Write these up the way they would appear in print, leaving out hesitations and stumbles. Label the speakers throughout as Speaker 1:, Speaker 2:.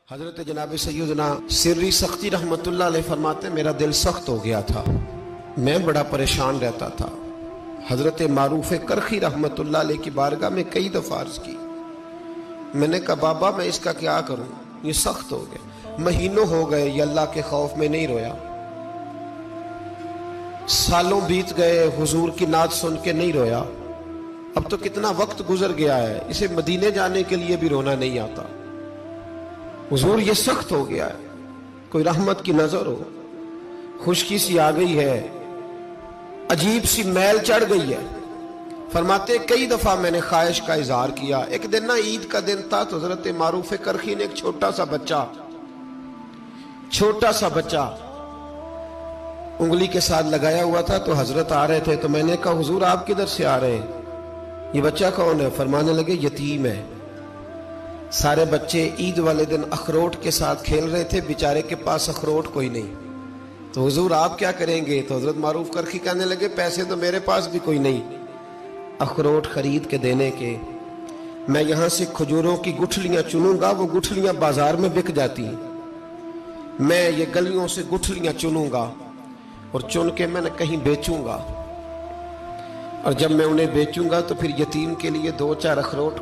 Speaker 1: حضرت جناب سیدنا سری سختی رحمت اللہ علیہ فرماتے میرا دل سخت ہو گیا تھا، میں بڑا پریشان رہتا تھا۔ حضرت معروف کرخی رحمت اللہ علیہ کی بارگاہ میں کئی دفعہ عرض کی، میں نے کہا بابا میں اس کا کیا کروں، یہ سخت ہو گیا، مہینوں ہو گئے یہ اللہ کے خوف میں نہیں رویا، سالوں بیت گئے حضور کی نعت سن کے نہیں رویا، اب تو کتنا وقت گزر گیا ہے، اسے مدینے جانے کے لیے بھی رونا نہیں آتا، حضور یہ سخت ہو گیا ہے، کوئی رحمت کی نظر ہو، خشکی سی آ گئی ہے، عجیب سی میل چڑھ گئی ہے۔ فرماتے کئی دفعہ میں نے خواہش کا اظہار کیا۔ ایک دن نا عید کا دن تھا تو حضرت معروف کرخی نے ایک چھوٹا سا بچہ انگلی کے ساتھ لگایا ہوا تھا، تو حضرت آ رہے تھے، تو میں نے کہا حضور آپ کدھر سے آ رہے ہیں، یہ بچہ کون ہے؟ فرمانے لگے یتیم ہے۔ سارے بچے عید والے دن اخروٹ کے ساتھ کھیل رہے تھے، بیچارے کے پاس اخروٹ کوئی نہیں، تو حضور آپ کیا کریں گے؟ تو حضرت معروف کرخی کہنے لگے پیسے تو میرے پاس بھی کوئی نہیں اخروٹ خرید کے دینے کے، میں یہاں سے کھجوروں کی گٹھلیاں چنوں گا، وہ گٹھلیاں بازار میں بک جاتی ہیں، میں یہ گلیوں سے گٹھلیاں چنوں گا اور چن کے میں نے کہیں بیچوں گا، اور جب میں انہیں بیچوں گا تو پھر یتیم کے لیے 2-4 اخروٹ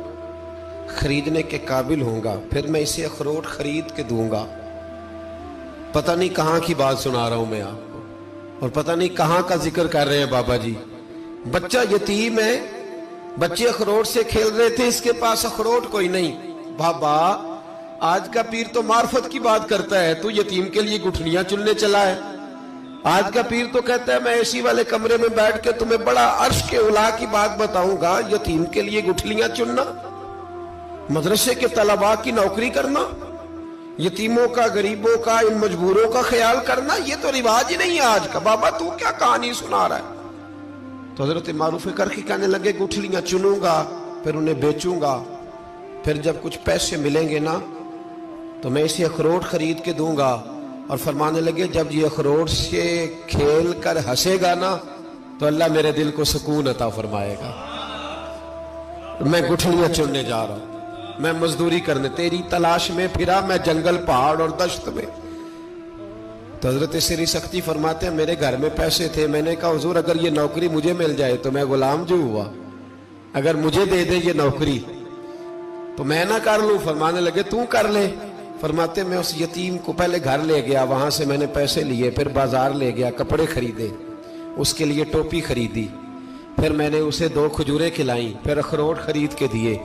Speaker 1: خریدنے کے قابل ہوں گا، پھر میں اسے اخروٹ خرید کے دوں گا۔ پتہ نہیں کہاں کی بات سنا رہا ہوں میں آپ کو، اور پتہ نہیں کہاں کا ذکر کر رہے ہیں بابا جی۔ بچہ یتیم ہے، بچے اخروٹ سے کھیل رہے تھے، اس کے پاس اخروٹ کوئی نہیں۔ بابا آج کا پیر تو معرفت کی بات کرتا ہے، تو یتیم کے لیے گٹھلیاں چننے چلا ہے۔ آج کا پیر تو کہتا ہے میں اسی والے کمرے میں بیٹھ کے تمہیں بڑا عرش کے اعلیٰ کی بات بتاؤں گا، یتیم کے لیے گٹھلیاں چننا، مدرسے کے طلباء کی نوکری کرنا، یتیموں کا، غریبوں کا، ان مجبوروں کا خیال کرنا، یہ تو رواج ہی نہیں ہے آج کا۔ بابا تو کیا کہانی سنا رہا ہے؟ تو حضرت معروف کرخی کہنے لگے گٹھلیاں چنوں گا، پھر انہیں بیچوں گا، پھر جب کچھ پیسے ملیں گے نا تو میں اسے اخروٹ خرید کے دوں گا، اور فرمانے لگے جب یہ اخروٹ سے کھیل کر ہنسے گا نا تو اللہ میرے دل کو سکون عطا فرمائے گا۔ میں گٹھلیاں چننے جا رہا ہوں، میں مزدوری کرنے، تیری تلاش میں پھرا میں جنگل، پہاڑ اور دشت میں۔ تو حضرت سری سختی فرماتے ہیں میرے گھر میں پیسے تھے، میں نے کہا حضور اگر یہ نوکری مجھے مل جائے تو میں غلام جو ہوا، اگر مجھے دے دے یہ نوکری تو میں نہ کر لوں؟ فرمانے لگے تو کر لے۔ فرماتے میں اس یتیم کو پہلے گھر لے گیا، وہاں سے میں نے پیسے لیے، پھر بازار لے گیا، کپڑے خریدے، اس کے لیے ٹوپی خریدی، پھر میں نے اسے 2 کھجوریں کھلائیں، پھر اخروٹ خرید کے دیے۔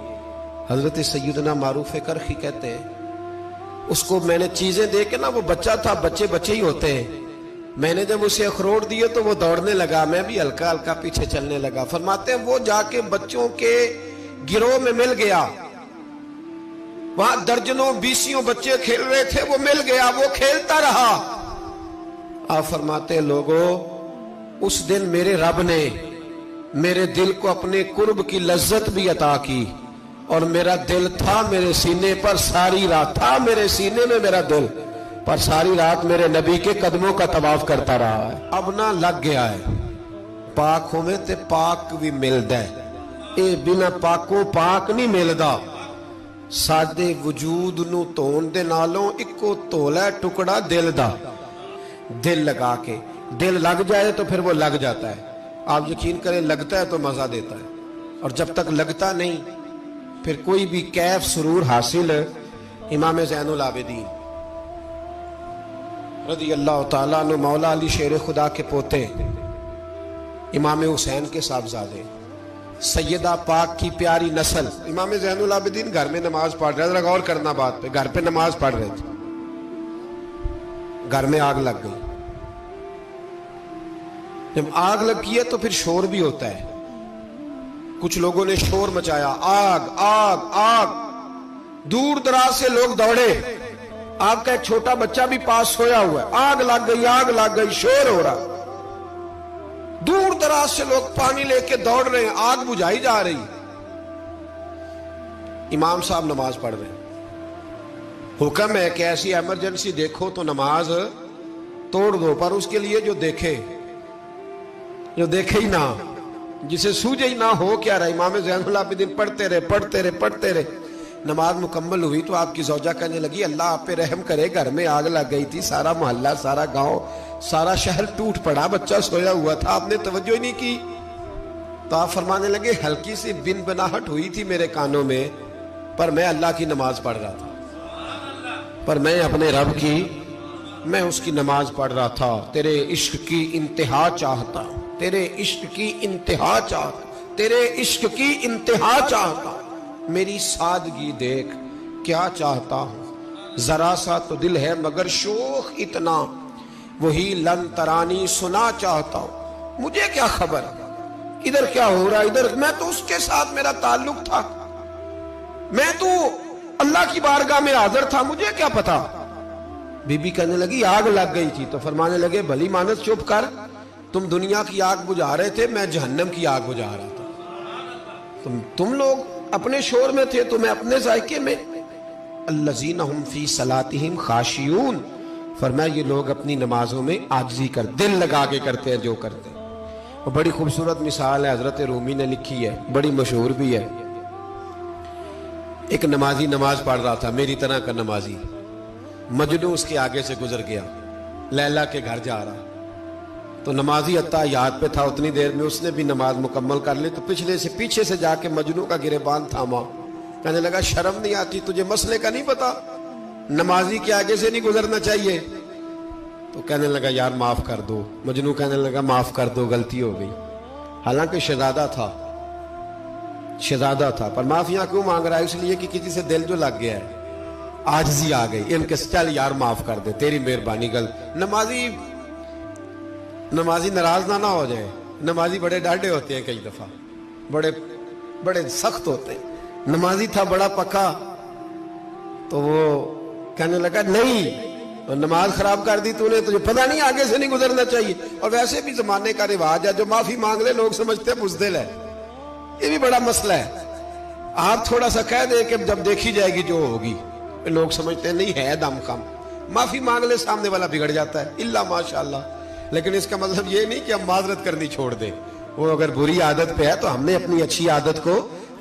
Speaker 1: حضرت سیدنا معروف کرخی کہتے ہیں اس کو میں نے چیزیں دے کے نا، وہ بچہ تھا، بچے ہی ہوتے ہیں، میں نے جب اسے اخروٹ دیے تو وہ دوڑنے لگا، میں بھی ہلکا ہلکا پیچھے چلنے لگا۔ فرماتے ہیں وہ جا کے بچوں کے گروہ میں مل گیا، وہاں درجنوں 20 بچے کھیل رہے تھے، وہ مل گیا، وہ کھیلتا رہا۔ آپ فرماتے ہیں لوگوں اس دن میرے رب نے میرے دل کو اپنے قرب کی لذت بھی عطا کی، اور میرا دل تھا میرے سینے پر ساری رات، تھا میرے سینے میں میرا دل پر ساری رات میرے نبی کے قدموں کا طواف کرتا رہا ہے۔ اب نہ لگ گیا ہے، پاک ہوئے تے پاک بھی ملدا ہے، اے بنا پاکوں پاک نہیں ملدا۔ سادے وجود نو تون دے نالوں اکو تولا ٹکڑا دل دا، دل لگا کے، دل لگ جائے تو پھر وہ لگ جاتا ہے۔ آپ یقین کریں لگتا ہے تو مزہ دیتا ہے، اور جب تک لگتا نہیں پھر کوئی بھی کیف سرور حاصل۔ امام زین العابدین رضی اللہ تعالیٰ عنہ مولا علی شیر خدا کے پوتے، امام حسین کے صاحبزادے، سیدہ پاک کی پیاری نسل، امام زین العابدین گھر میں نماز پڑھ رہے تھے، غور کرنا بات پہ، گھر پہ نماز پڑھ رہے تھے، گھر میں آگ لگ گئی۔ جب آگ لگی ہے تو پھر شور بھی ہوتا ہے، کچھ لوگوں نے شور مچایا، آگ آگ آگ، دور دراز سے لوگ دوڑے، آپ کا ایک چھوٹا بچہ بھی پاس سویا ہوا ہے، آگ لگ گئی، شور ہو رہا، دور دراز سے لوگ پانی لے کے دوڑ رہے ہیں، آگ بجھائی جا رہی، امام صاحب نماز پڑھ رہے ہیں، حکم ہے کہ ایسی ایمرجنسی دیکھو تو نماز توڑ دو، پر اس کے لیے جو دیکھے ہی نہ، جسے سوجے ہی نہ ہو کیا رہا۔ امام زین العابدین پڑھتے رہے، نماز مکمل ہوئی تو آپ کی زوجہ کہنے لگی اللہ آپ پہ رحم کرے، گھر میں آگ لگ گئی تھی، سارا محلہ، سارا گاؤں، سارا شہر ٹوٹ پڑا، بچہ سویا ہوا تھا، آپ نے توجہ ہی نہیں کی۔ تو آپ فرمانے لگے ہلکی سی بن بناہٹ ہوئی تھی میرے کانوں میں، پر میں اللہ کی نماز پڑھ رہا تھا، پر میں اپنے رب کی، میں اس کی نماز پڑھ رہا تھا، تیرے عشق کی انتہا چاہتا، تیرے عشق کی انتہا چاہتا، تیرے عشق کی انتہا چاہتا، میری سادگی دیکھ کیا چاہتا ہوں، ذرا سا تو دل ہے مگر شوق اتنا، وہی لن ترانی سنا چاہتا ہوں، مجھے کیا خبر ادھر کیا ہو رہا، ادھر میں تو اس کے ساتھ میرا تعلق تھا، میں تو اللہ کی بارگاہ میں حاضر تھا، مجھے کیا پتا۔ بی بی کہنے لگی آگ لگ گئی تھی، تو فرمانے لگے بھلی مانت چپ کر، تم دنیا کی آگ بجھا رہے تھے، میں جہنم کی آگ بجھا رہا تھا، تم لوگ اپنے شور میں تھے تو میں اپنے ذائقے میں۔ الذین ہم فی صلاتہم خاشعون، فرمایا یہ لوگ اپنی نمازوں میں عاجزی کر، دل لگا کے کرتے ہیں جو کرتے ہیں۔ وہ بڑی خوبصورت مثال ہے، حضرت رومی نے لکھی ہے، بڑی مشہور بھی ہے۔ ایک نمازی نماز پڑھ رہا تھا، میری طرح کا نمازی، مجنو اس کے آگے سے گزر گیا، لیلا کے گھر جا رہا، تو نمازی اتحیات پہ تھا، اتنی دیر میں اس نے بھی نماز مکمل کر لی، تو پیچھے سے جا کے مجنو کا گریبان تھاما، کہنے لگا شرم نہیں آتی تجھے، مسئلے کا نہیں پتا، نمازی کے آگے سے نہیں گزرنا چاہیے؟ تو کہنے لگا یار معاف کر دو، مجنو کہنے لگا معاف کر دو، غلطی ہو گئی، حالانکہ شہزادہ تھا، پر معافیاں کیوں مانگ رہا ہے؟ اس لیے کہ کسی سے دل جو لگ گیا ہے، عاجزی آ گئی، ان کے چل یار معاف کر دے، تیری مہربانی، نمازی ناراض نہ ہو جائے، نمازی بڑے ڈاڈے ہوتے ہیں، کئی دفعہ بڑے سخت ہوتے ہیں، نمازی تھا بڑا پکا، تو وہ کہنے لگا نہیں، نماز خراب کر دی تو نے، تجھے پتہ نہیں آگے سے نہیں گزرنا چاہیے، اور ویسے بھی زمانے کا رواج ہے، جو معافی مانگ لے لوگ سمجھتے ہیں بزدل ہے، یہ بھی بڑا مسئلہ ہے۔ آپ تھوڑا سا کہہ دیں کہ جب دیکھی جائے گی جو ہوگی، لوگ سمجھتے ہیں نہیں ہے دم کم، معافی مانگ لے سامنے والا بگڑ جاتا ہے، الا ماشاءاللہ، لیکن اس کا مطلب یہ نہیں کہ ہم معذرت کرنی چھوڑ دیں، وہ اگر بری عادت پہ ہے تو ہم نے اپنی اچھی عادت کو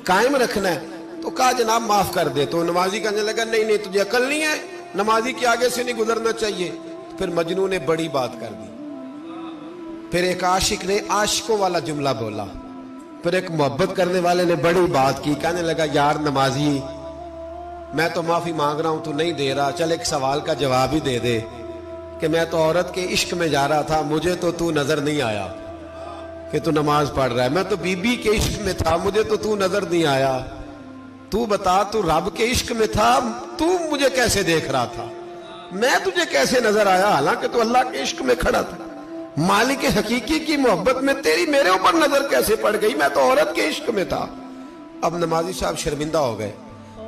Speaker 1: قائم رکھنا ہے، تو کہا جناب معاف کر دے، تو نمازی کہنے لگا نہیں تجھے عقل نہیں ہے، نمازی کے آگے سے نہیں گزرنا چاہیے۔ پھر مجنو نے بڑی بات کر دی، پھر ایک عاشق نے عاشقوں والا جملہ بولا، پھر ایک محبت کرنے والے نے بڑی بات کی، کہنے لگا یار نمازی میں تو معافی مانگ رہا ہوں تو نہیں دے رہا، چل ایک سوال کا جواب ہی دے دے کہ میں تو عورت کے عشق میں جا رہا تھا، مجھے تو نظر نہیں آیا کہ تو نماز پڑھ رہا ہے، میں تو بی بی کے عشق میں تھا، مجھے تو نظر نہیں آیا، تو بتا تو رب کے عشق میں تھا، تو مجھے کیسے دیکھ رہا تھا، میں تجھے کیسے نظر آیا، حالانکہ تو اللہ کے عشق میں کھڑا تھا، مالک حقیقی کی محبت میں تیری میرے اوپر نظر کیسے پڑ گئی، میں تو عورت کے عشق میں تھا۔ اب نمازی صاحب شرمندہ ہو گئے،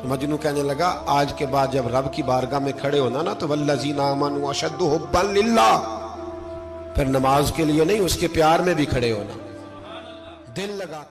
Speaker 1: مجنو کہنے لگا آج کے بعد جب رب کی بارگاہ میں کھڑے ہونا نا، تو والذین آمنوا اشد حبا للہ، پھر نماز کے لیے نہیں، اس کے پیار میں بھی کھڑے ہونا، دل لگا